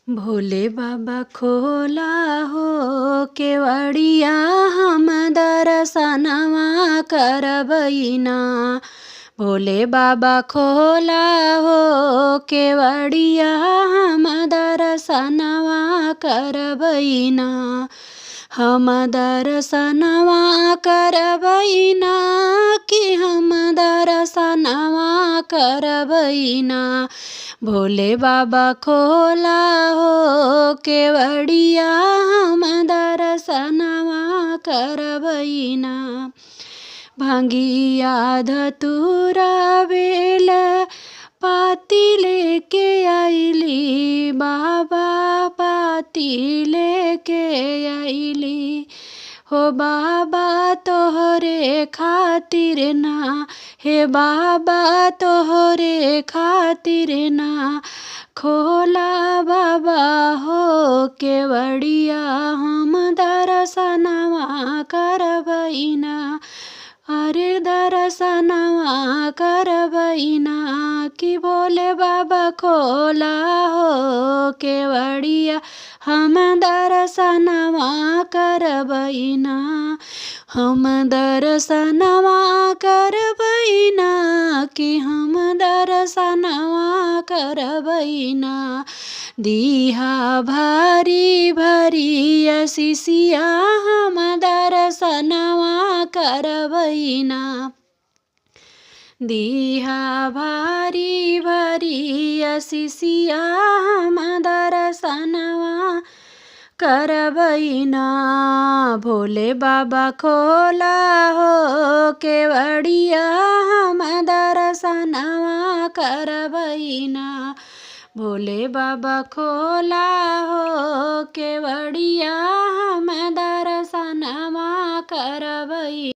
भोले बाबा खोला हो केवड़िया हम दर्शनवा करबैना। भोले बाबा खोला हो केवड़िया हम दर्शनवा करबैना। हम दर्शनवा करबैना कि हम दर्शनवा करबैना। भोले बाबा खोला हो केवड़िया हम दर्शनवा करबैना। भांगिया धतूरा बेल पाती लेके आइली बाबा, पाती लेके आइली हो बाबा तोहरे खातिर ना, हे बाबा तोहरे खातिर ना। खोला बाबा हो केवड़िया हम दर्शनवा करबैना। अरे दर्शनवा करबैना कि भोले बाबा खोला हो केवड़िया हम दर्शनवा करबैना। हम दर्शनवा करबैना कि हम दर्शनवा करबैना। दिहा भारी भारी असिसिया हम दर्शनवा करबैना। दिहा भारी भारी असिसिया हम दर्शनवा करबैना। भोले बाबा खोला हो केवड़िया हम दर्शनवा करबैना। भोले बाबा खोला हो केवड़िया हम दर्शनवा करबैना।